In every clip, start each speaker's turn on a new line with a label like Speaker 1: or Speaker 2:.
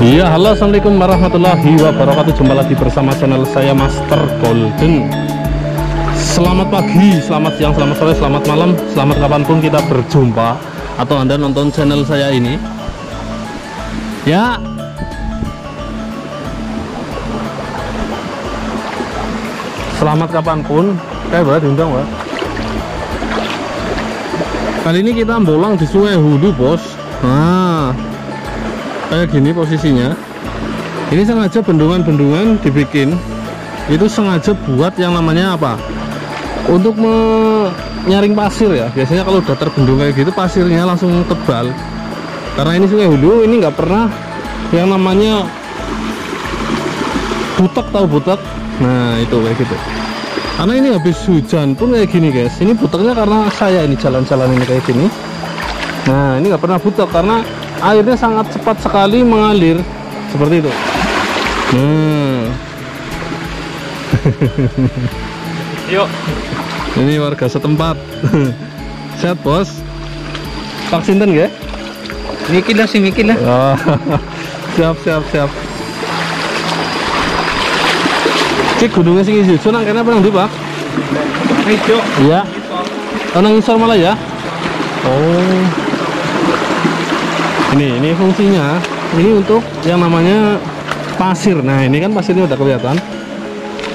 Speaker 1: Iya, halo, assalamualaikum warahmatullahi wabarakatuh. Jumpa lagi bersama channel saya, Master Golden. Selamat pagi, selamat siang, selamat sore, selamat malam, selamat kapanpun kita berjumpa atau Anda nonton channel saya ini. Ya, selamat kapanpun. Kayak boleh diundang, Pak. Kali ini kita bolang di Sungai Hulu, bos. Nah, kayak gini posisinya. Ini sengaja bendungan-bendungan dibikin, itu sengaja buat yang namanya apa, untuk menyaring pasir ya. Biasanya kalau udah terbendung kayak gitu pasirnya langsung tebal. Karena ini Sungai Hulu, ini nggak pernah yang namanya butek, tahu butek? Nah itu kayak gitu. Karena ini habis hujan pun kayak gini, guys. Ini buteknya karena saya ini jalan-jalan ini kayak gini. Nah ini nggak pernah butek karena airnya sangat cepat sekali mengalir seperti itu.
Speaker 2: Yuk.
Speaker 1: Ini warga setempat. Sehat, bos? Vaksin ya?
Speaker 2: Mikir lah sih, mikir lah.
Speaker 1: Oh, siap. Cik gunungnya sing hijau nang kene apa nang ndi, Pak?
Speaker 2: Hijau.
Speaker 1: Iya. Nang isor malah ya. Oh. Ini fungsinya. Ini untuk yang namanya pasir. Nah, ini kan pasirnya udah kelihatan.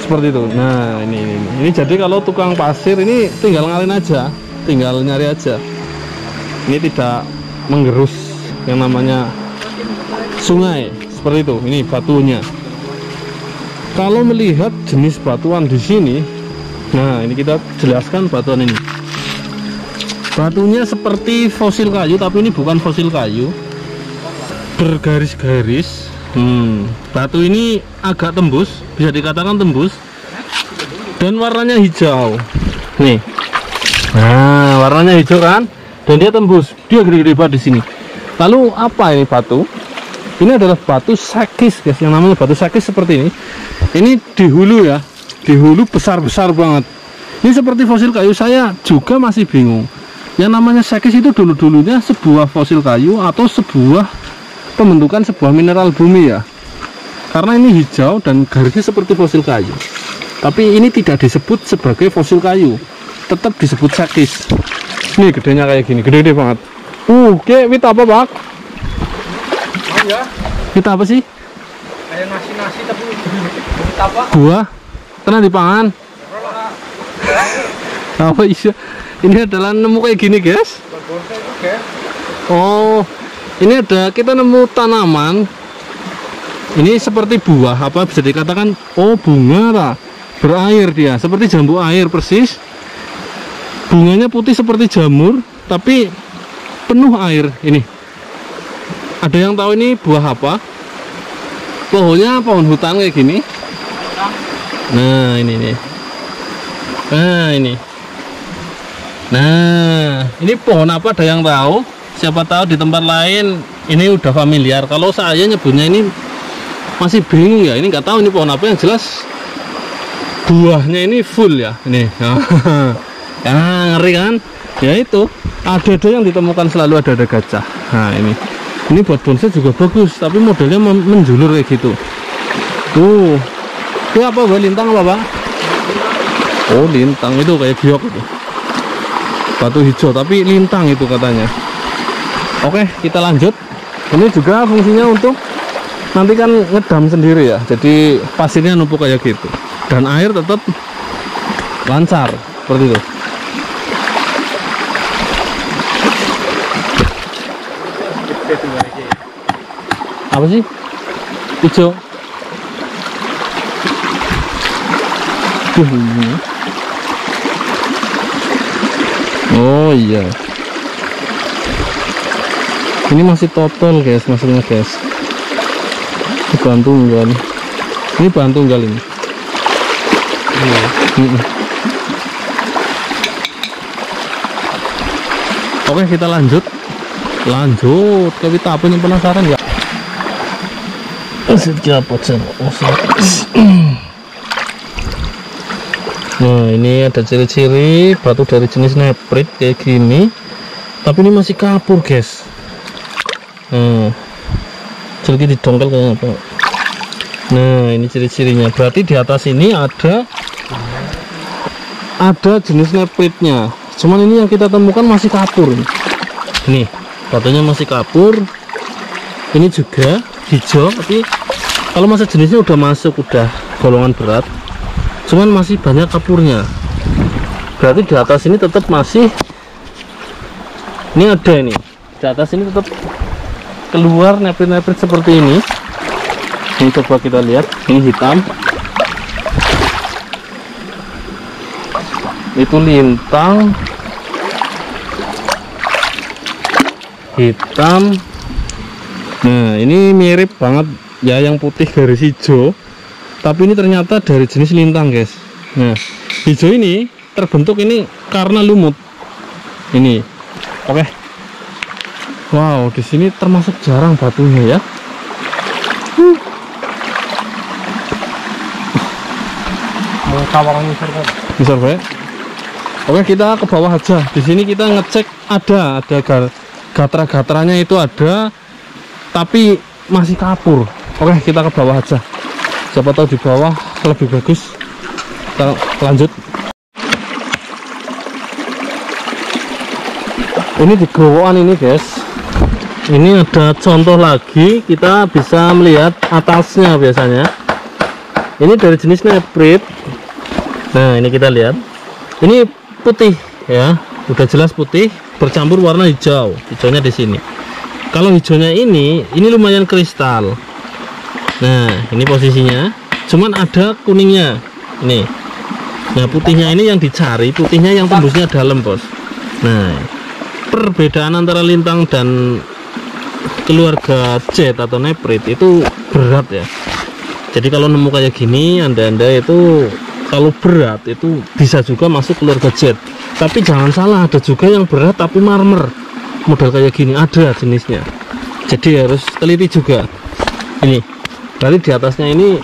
Speaker 1: Seperti itu. Nah, ini jadi kalau tukang pasir ini tinggal ngalin aja, tinggal nyari aja. Ini tidak menggerus yang namanya sungai seperti itu. Ini batunya. Kalau melihat jenis batuan di sini, nah ini kita jelaskan batuan ini. Batunya seperti fosil kayu, tapi ini bukan fosil kayu. Bergaris-garis. Batu ini agak tembus, bisa dikatakan tembus. Dan warnanya hijau. Nih. Nah, warnanya hijau kan? Dan dia tembus. Dia gede-gede banget di sini. Lalu apa ini batu? Ini adalah batu sakis, guys. Yang namanya batu sakis seperti ini. Ini di hulu ya. Di hulu besar-besar banget. Ini seperti fosil kayu, saya juga masih bingung. Yang namanya sakis itu dulu-dulunya sebuah fosil kayu atau sebuah pembentukan sebuah mineral bumi ya. Karena ini hijau dan garisnya seperti fosil kayu. Tapi ini tidak disebut sebagai fosil kayu, tetap disebut sakis. Nih gedenya kayak gini, gede-gede banget. Oke, wit apa, Pak?
Speaker 2: Oh ya.
Speaker 1: Wit apa sih?
Speaker 2: Kayak nasi tapi wit apa?
Speaker 1: Buah. Kena dipangan. Apa iya? Ini adalah nemu kayak gini, guys. Oh, ini ada, kita nemu tanaman. Ini seperti buah, apa bisa dikatakan? Oh, bunga lah. Berair dia, seperti jambu air persis. Bunganya putih seperti jamur, tapi penuh air. Ini. Ada yang tahu ini buah apa? Pohonnya pohon hutan kayak gini. Nah, ini nih. Nah, ini pohon apa, ada yang tahu? Siapa tahu di tempat lain ini udah familiar. Kalau saya nyebutnya ini masih bingung ya. Ini nggak tahu ini pohon apa, yang jelas buahnya ini full ya. Ini. Ya, ngeri kan? Ya itu. Ada yang ditemukan selalu ada gajah. Nah, ini buat bonsai juga bagus, tapi modelnya menjulur kayak gitu. Tuh. Itu apa, Bang? Lintang apa, Pak? Oh, lintang itu kayak giok itu. Batu hijau tapi lintang itu katanya. Oke, kita lanjut. Ini juga fungsinya untuk nanti kan ngedam sendiri ya. Jadi pasirnya numpuk kayak gitu. Dan air tetap lancar seperti itu. Apa sih? Hijau. Oh iya. Ini masih total, guys, maksudnya, guys. Ini bahan tunggal. Ini bahan tunggal ini. Oke, kita lanjut ke kita apa yang penasaran ya? Nah, ini ada ciri-ciri batu dari jenis neprit kayak gini, tapi ini masih kapur, guys. Sedikit didongkel kayaknya apa. Nah, ini ciri-cirinya. Berarti di atas ini ada jenis nepritnya. Cuman ini yang kita temukan masih kapur. Nih, batunya masih kapur. Ini juga hijau, tapi kalau masa jenisnya udah masuk, udah golongan berat. Cuman masih banyak kapurnya. Berarti di atas ini tetap masih. Ini ada ini. Di atas ini tetap keluar neprit-neprit seperti ini. Ini coba kita lihat, ini hitam, itu lintang, hitam. Nah, ini mirip banget ya, yang putih garis hijau, tapi ini ternyata dari jenis lintang, guys. Nah, hijau ini terbentuk ini karena lumut ini. Oke. Wow, di sini termasuk jarang batunya ya. Besar banget. Oke, kita ke bawah aja. Di sini kita ngecek ada gatra-gatranya itu ada, tapi masih kapur. Oke, kita ke bawah aja. Siapa tahu di bawah lebih bagus. Kita lanjut. Ini di gowokan ini, guys. Ini ada contoh lagi, kita bisa melihat atasnya biasanya. Ini dari jenis neprit. Nah, ini kita lihat. Ini putih ya, udah jelas putih bercampur warna hijau. Hijaunya di sini. Kalau hijaunya ini lumayan kristal. Nah, ini posisinya. Cuman ada kuningnya. Ini. Nah, putihnya ini yang dicari, putihnya yang tembusnya dalam, bos. Nah, perbedaan antara lintang dan keluarga jet atau neprit itu berat ya. Jadi kalau nemu kayak gini, anda itu kalau berat itu bisa juga masuk keluarga jet. Tapi jangan salah, ada juga yang berat tapi marmer. Model kayak gini ada jenisnya. Jadi harus teliti juga. Ini, berarti di atasnya ini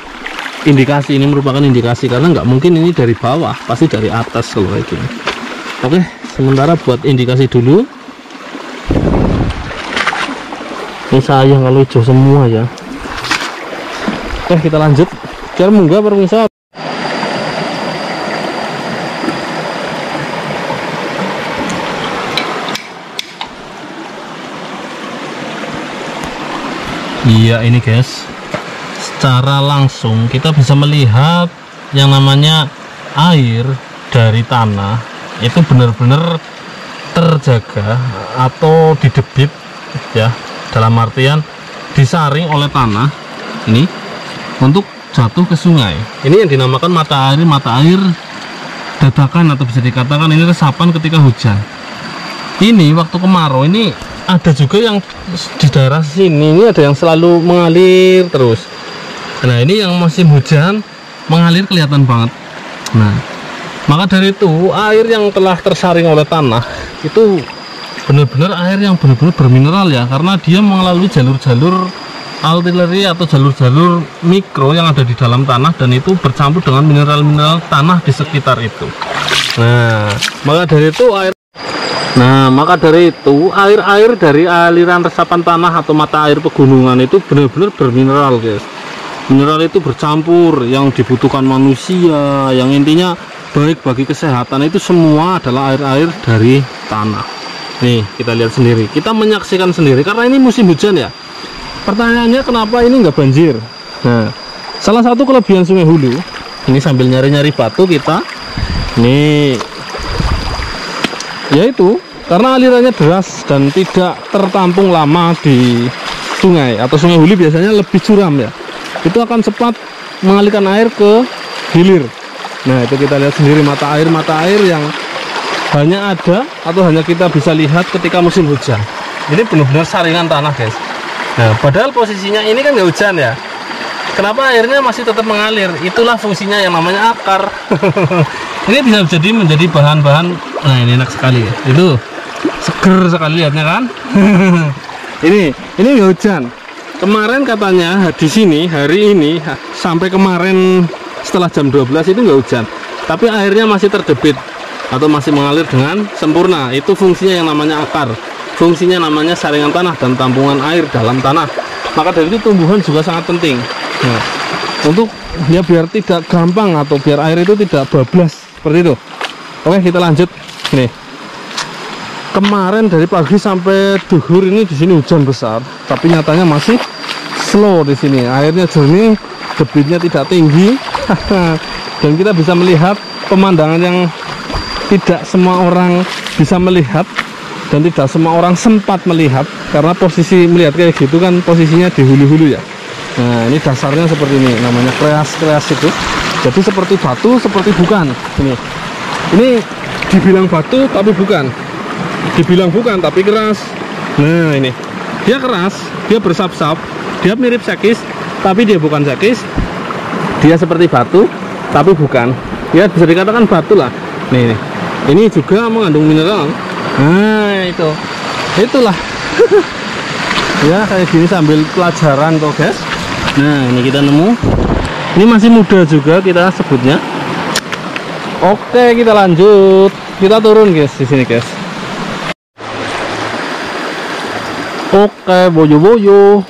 Speaker 1: indikasi, ini merupakan indikasi karena nggak mungkin ini dari bawah, pasti dari atas kalau kayak gini. Oke, sementara buat indikasi dulu. Ini sayang kalau hijau semua ya. Oke, kita lanjut. Biar munggah pemirsa. Iya, ini guys, secara langsung kita bisa melihat yang namanya air dari tanah itu benar-benar terjaga atau didebit ya, dalam artian disaring oleh tanah ini untuk jatuh ke sungai. Ini yang dinamakan mata air dadakan, atau bisa dikatakan ini resapan ketika hujan. Ini waktu kemarau ini ada juga yang di daerah sini, ini ada yang selalu mengalir terus. Nah, ini yang musim hujan mengalir kelihatan banget. Nah, maka dari itu air yang telah tersaring oleh tanah itu benar-benar air yang benar-benar bermineral ya, karena dia melalui jalur-jalur artileri atau jalur-jalur mikro yang ada di dalam tanah, dan itu bercampur dengan mineral-mineral tanah di sekitar itu. Nah, maka dari itu air-air dari aliran resapan tanah atau mata air pegunungan itu benar-benar bermineral, guys. Mineral itu bercampur, yang dibutuhkan manusia, yang intinya baik bagi kesehatan, itu semua adalah air-air dari tanah. Nih, kita lihat sendiri, kita menyaksikan sendiri, karena ini musim hujan ya. Pertanyaannya, kenapa ini nggak banjir? Nah, salah satu kelebihan Sungai Hulu, ini sambil nyari-nyari batu kita, ini yaitu karena alirannya deras dan tidak tertampung lama di sungai, atau Sungai Hulu biasanya lebih curam ya, itu akan cepat mengalirkan air ke hilir. Nah, itu kita lihat sendiri mata air yang hanya ada atau hanya kita bisa lihat ketika musim hujan. Ini benar-benar saringan tanah, guys. Nah, padahal posisinya ini kan nggak hujan ya, kenapa airnya masih tetap mengalir? Itulah fungsinya yang namanya akar. Ini bisa menjadi bahan-bahan. Nah, ini enak sekali ya, itu seger sekali lihatnya kan. ini nggak hujan. Kemarin katanya di sini hari ini sampai kemarin setelah jam 12 itu nggak hujan, tapi airnya masih terdebit atau masih mengalir dengan sempurna. Itu fungsinya yang namanya akar, fungsinya namanya saringan tanah dan tampungan air dalam tanah. Maka dari itu tumbuhan juga sangat penting. Nah, untuk ya biar tidak gampang atau biar air itu tidak bablas seperti itu. Oke, kita lanjut. Nih, kemarin dari pagi sampai duhur ini di sini hujan besar, tapi nyatanya masih slow di sini. Airnya jernih, debitnya tidak tinggi, dan kita bisa melihat pemandangan yang tidak semua orang bisa melihat dan tidak semua orang sempat melihat, karena posisi melihat kayak gitu kan posisinya di hulu-hulu ya. Nah, ini dasarnya seperti ini, namanya kreas itu. Jadi seperti batu, seperti bukan. Ini dibilang batu tapi bukan. Dibilang bukan tapi keras. Nah, ini dia keras, dia bersap-sap, dia mirip sekis tapi dia bukan sekis. Dia seperti batu tapi bukan. Ya bisa dikatakan batu lah. Nih, ini juga mengandung mineral. Nah, itulah. Ya kayak gini sambil pelajaran kok guys. Nah, ini kita nemu. Ini masih muda juga kita sebutnya. Oke, kita lanjut. Kita turun guys di sini guys. Oke, boyo-boyo.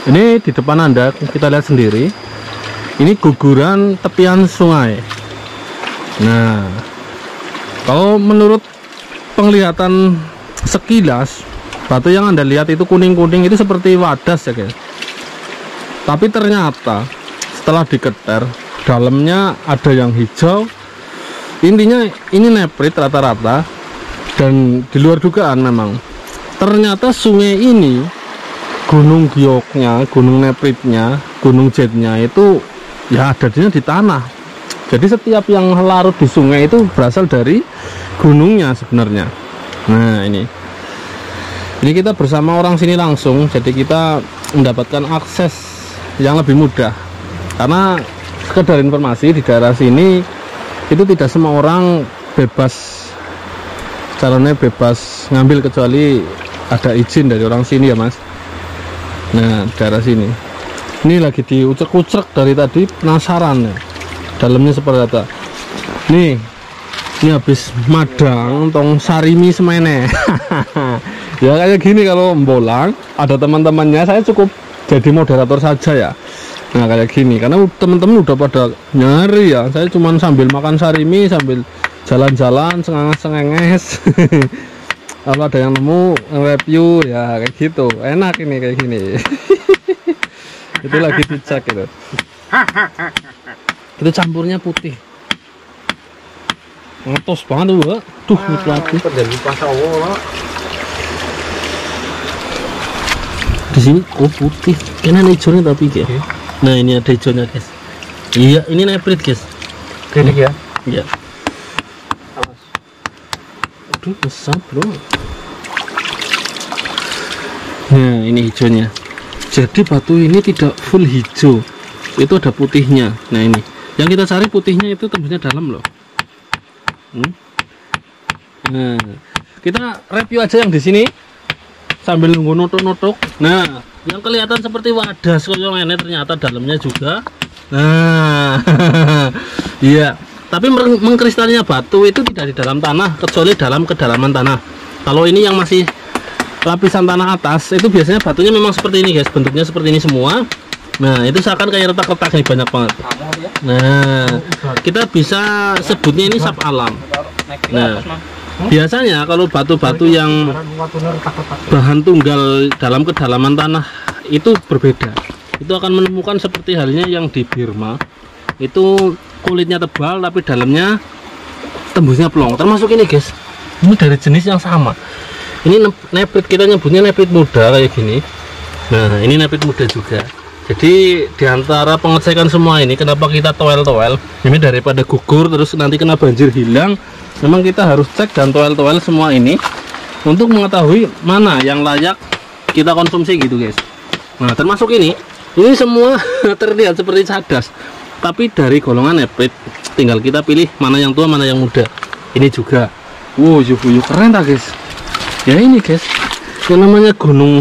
Speaker 1: Ini di depan Anda kita lihat sendiri. Ini guguran tepian sungai. Nah, kalau menurut penglihatan sekilas, batu yang Anda lihat itu kuning-kuning itu seperti wadas ya guys. Tapi ternyata setelah diketer, dalamnya ada yang hijau. Intinya ini neprit rata-rata, dan di luar dugaan memang. Ternyata sungai ini, gunung gioknya, gunung nepritnya, gunung jetnya itu ya adanya di tanah. Jadi setiap yang larut di sungai itu berasal dari gunungnya sebenarnya. Nah, ini kita bersama orang sini langsung, jadi kita mendapatkan akses yang lebih mudah. Karena sekedar informasi, di daerah sini itu tidak semua orang bebas, calonnya bebas ngambil kecuali ada izin dari orang sini ya mas. Nah, daerah sini ini lagi diucek-ucek dari tadi, penasaran ya dalamnya seperti apa. Ini habis madang tong sarimi semene. Ya kayak gini kalau mbolang ada teman-temannya, saya cukup jadi moderator saja ya. Nah kayak gini, karena teman-teman udah pada nyari ya, saya cuman sambil makan sarimi, sambil jalan-jalan sengenges. Kalau ada yang nemu review ya kayak gitu, enak ini kayak gini. Itu lagi dicek itu. Itu campurnya putih, ngetos banget tuh, tuh lagi. Di sini putih, kayaknya ada hijaunya tapi kayak. Nah ini ada hijaunya guys. Iya, ini neprit guys.
Speaker 2: Ini ya?
Speaker 1: Iya. Aduh besar bro. Nah ini hijaunya. Jadi batu ini tidak full hijau, itu ada putihnya. Nah ini yang kita cari, putihnya itu tembusnya dalam loh. Nah kita review aja yang di sini sambil nunggu nutuk-nutuk. Nah yang kelihatan seperti wadas koyong ini ternyata dalamnya juga. Nah iya, tapi mengkristalnya batu itu tidak di dalam tanah, kecuali dalam kedalaman tanah. Kalau ini yang masih lapisan tanah atas, itu biasanya batunya memang seperti ini guys, bentuknya seperti ini semua. Nah itu seakan kayak retak-retak nih, banyak banget. Nah kita bisa sebutnya ini sap alam. Nah biasanya kalau batu-batu yang bahan tunggal dalam kedalaman tanah itu berbeda. Itu akan menemukan seperti halnya yang di Birma, itu kulitnya tebal tapi dalamnya tembusnya plong. Termasuk ini guys, ini dari jenis yang sama. Ini neprit, kita nyebutnya neprit muda kayak gini. Nah ini neprit muda juga. Jadi diantara pengecekan semua ini, kenapa kita toel-toel ini, daripada gugur terus nanti kena banjir hilang, memang kita harus cek dan toel-toel semua ini untuk mengetahui mana yang layak kita konsumsi gitu guys. Nah termasuk ini semua terlihat seperti cadas, tapi dari golongan neprit. Tinggal kita pilih mana yang tua mana yang muda. Ini juga wow, yuh keren tak guys. Ya ini guys, yang namanya gunung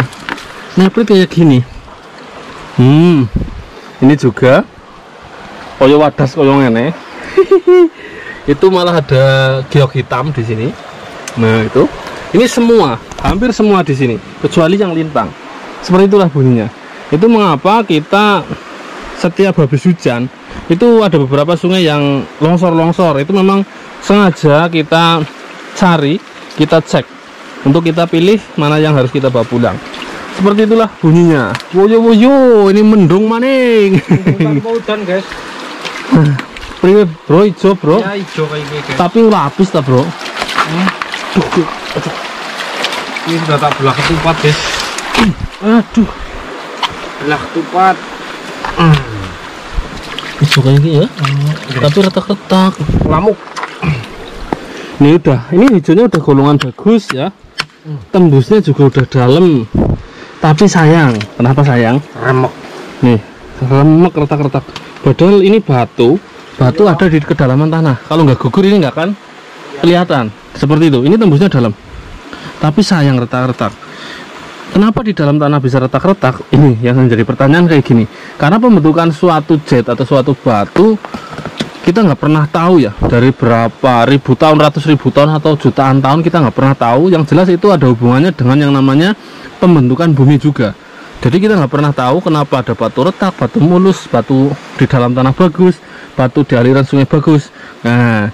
Speaker 1: neprit kayak gini. Ini juga koyo wadas koyo ngene. Itu malah ada giok hitam di sini. Nah itu, ini semua, hampir semua di sini, kecuali yang lintang. Seperti itulah bunyinya. Itu mengapa kita setiap habis hujan itu ada beberapa sungai yang longsor-longsor. Itu memang sengaja kita cari, kita cek untuk kita pilih mana yang harus kita bawa pulang. Seperti itulah bunyinya. Woyo, ini mendung maning.
Speaker 2: Tanpa hujan guys.
Speaker 1: Priwe bro, ijo bro.
Speaker 2: Ya hijau kayak gini guys.
Speaker 1: Tapi lapis tak bro. Aduh.
Speaker 2: Ini sudah tak belah ketupat guys.
Speaker 1: Aduh.
Speaker 2: Belah ketupat.
Speaker 1: Ijo kayak gini ya. Tapi retak-retak.
Speaker 2: Lamuk.
Speaker 1: Ini udah, ini hijaunya udah golongan bagus ya. Tembusnya juga udah dalam. Tapi sayang, kenapa sayang?
Speaker 2: Remek.
Speaker 1: Nih, remek, retak-retak. Padahal ini batu ada di kedalaman tanah. Kalau nggak gugur ini nggak akan kelihatan. Seperti itu. Ini tembusnya dalam. Tapi sayang retak-retak. Kenapa di dalam tanah bisa retak-retak? Ini yang menjadi pertanyaan kayak gini. Karena pembentukan suatu jet atau suatu batu kita nggak pernah tahu ya, dari berapa ribu tahun, ratus ribu tahun atau jutaan tahun kita nggak pernah tahu. Yang jelas itu ada hubungannya dengan yang namanya pembentukan bumi juga. Jadi kita nggak pernah tahu kenapa ada batu retak, batu mulus, batu di dalam tanah bagus, batu di aliran sungai bagus. Nah,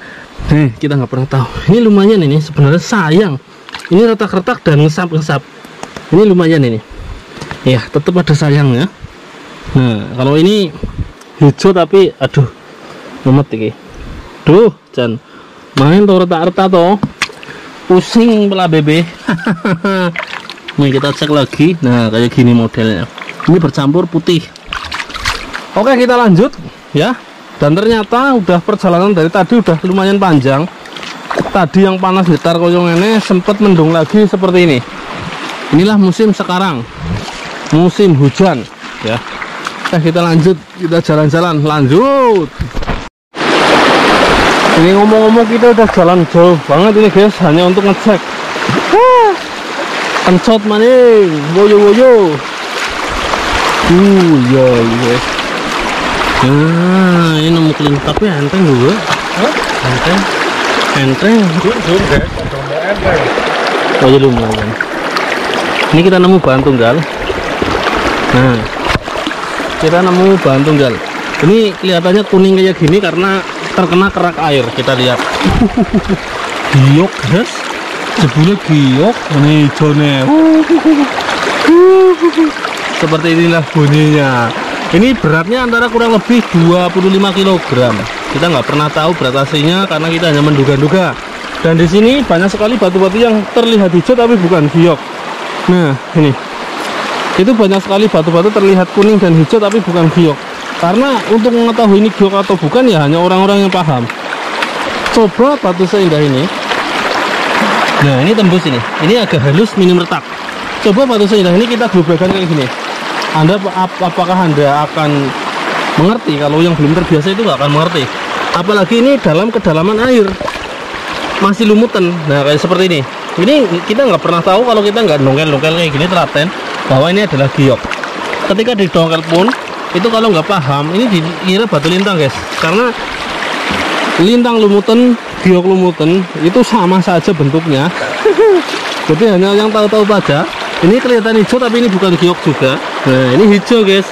Speaker 1: nih kita nggak pernah tahu. Ini lumayan ini sebenarnya sayang. Ini retak-retak dan ngesap-ngesap. Ini lumayan ini. Ya, tetap ada sayangnya. Nah, kalau ini hijau tapi aduh, mumet iki. Duh, Jan. Main tuh retak-retak toh. Pusing pula bebe. Nih kita cek lagi. Nah, kayak gini modelnya. Ini bercampur putih. Oke, kita lanjut ya. Dan ternyata udah perjalanan dari tadi udah lumayan panjang. Tadi yang panas getar koyong ini sempat mendung lagi seperti ini. Inilah musim sekarang. Musim hujan ya. Kita lanjut, kita jalan-jalan, lanjut. Ini ngomong-ngomong kita udah jalan jauh banget ini guys, hanya untuk ngecek. Pencot maning, woyo. Ya guys. Nah, ini nemu kelin tapi enteng juga. Enteng. Oh ya lumayan. Ini kita nemu bahan tunggal. Nah, kita nemu bahan tunggal. Ini kelihatannya kuning kayak gini karena terkena kerak air. Kita lihat. Giok guys, jebule giok. Ini hijaunya. Seperti inilah bunyinya. Ini beratnya antara kurang lebih 25 kg. Kita nggak pernah tahu berat aslinya karena kita hanya menduga-duga. Dan di sini banyak sekali batu-batu yang terlihat hijau tapi bukan giok. Nah, ini. Itu banyak sekali batu-batu terlihat kuning dan hijau tapi bukan giok. Karena untuk mengetahui ini giok atau bukan ya hanya orang-orang yang paham. Coba batu seindah ini. Nah, ini tembus ini. Ini agak halus, minim retak. Coba batu seindah ini kita gelobrakan kayak gini. Apakah Anda akan mengerti? Kalau yang belum terbiasa itu nggak akan mengerti. Apalagi ini dalam kedalaman air, masih lumutan. Nah, kayak seperti ini. Ini kita nggak pernah tahu kalau kita nggak dongkel-dongkel kayak gini, telaten bahwa ini adalah giok. Ketika didongkel pun itu kalau nggak paham ini dikira batu lintang guys, karena lintang lumutan, giok lumutan itu sama saja bentuknya. Jadi hanya yang tahu-tahu saja. Ini kelihatan hijau tapi ini bukan giok juga. Nah, ini hijau guys,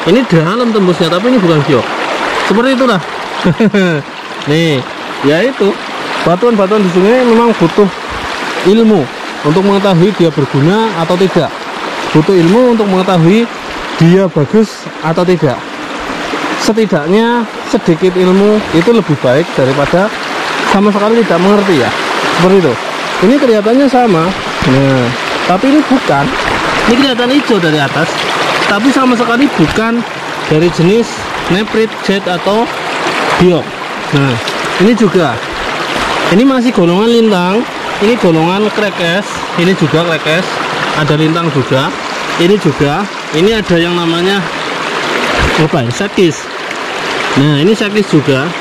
Speaker 1: ini dalam tembusnya tapi ini bukan giok. Seperti itulah. Nih ya itu, batuan-batuan di sungai memang butuh ilmu untuk mengetahui dia berguna atau tidak, butuh ilmu untuk mengetahui dia bagus atau tidak. Setidaknya sedikit ilmu itu lebih baik daripada sama sekali tidak mengerti ya. Seperti itu. Ini kelihatannya sama. Nah, tapi ini bukan. Ini kelihatan hijau dari atas, tapi sama sekali bukan dari jenis neprit, jet atau giok. Nah, ini juga. Ini masih golongan lintang. Ini golongan krekes. Ini juga krekes. Ada lintang juga. Ini juga. Ini ada yang namanya apa ya? Sekis. Nah, ini sekis juga.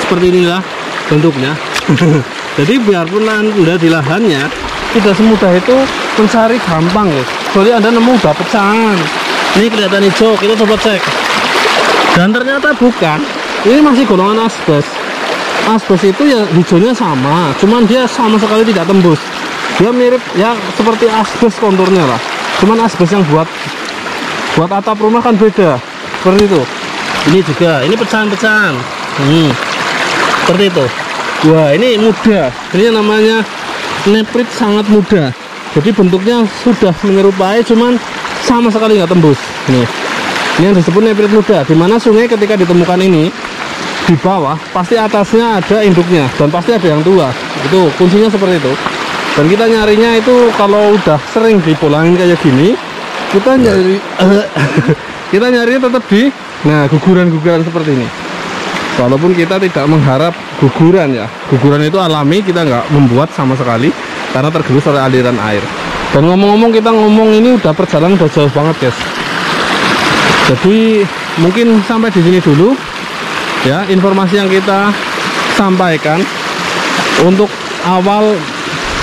Speaker 1: Seperti inilah bentuknya. Jadi biarpun udah di lahannya, tidak semudah itu mencari gampang ya. Kecuali Anda nemu udah pecahan. Ini kelihatan hijau, kita coba cek. Dan ternyata bukan. Ini masih golongan asbes. Asbes itu ya hijaunya sama, cuman dia sama sekali tidak tembus. Dia mirip ya seperti asbes konturnya lah. Cuman asbes yang buat Buat atap rumah kan beda, seperti itu. Ini juga, ini pecahan-pecahan. Seperti itu. Wah, ini muda. Ini namanya neprit sangat muda. Jadi bentuknya sudah menyerupai, cuman sama sekali nggak tembus. Ini yang disebut neprit muda. Dimana sungai ketika ditemukan ini di bawah, pasti atasnya ada induknya dan pasti ada yang tua. Itu kuncinya seperti itu. Dan kita nyarinya itu kalau udah sering dibolangin kayak gini, kita nyari kita nyarinya tetap di guguran-guguran seperti ini. Walaupun kita tidak mengharap guguran ya, guguran itu alami, kita nggak membuat sama sekali karena tergerus oleh aliran air. Dan ngomong-ngomong, kita ngomong ini udah perjalanan udah jauh banget guys. Jadi mungkin sampai di sini dulu ya informasi yang kita sampaikan untuk awal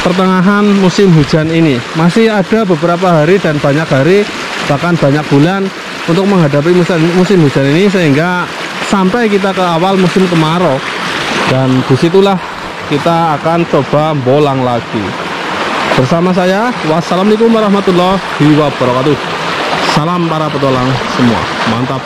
Speaker 1: pertengahan musim hujan ini. Masih ada beberapa hari dan banyak hari, bahkan banyak bulan untuk menghadapi musim hujan ini, sehingga sampai kita ke awal musim kemarau, dan disitulah kita akan coba bolang lagi bersama saya. Wassalamualaikum warahmatullahi wabarakatuh. Salam para petualang semua, mantap.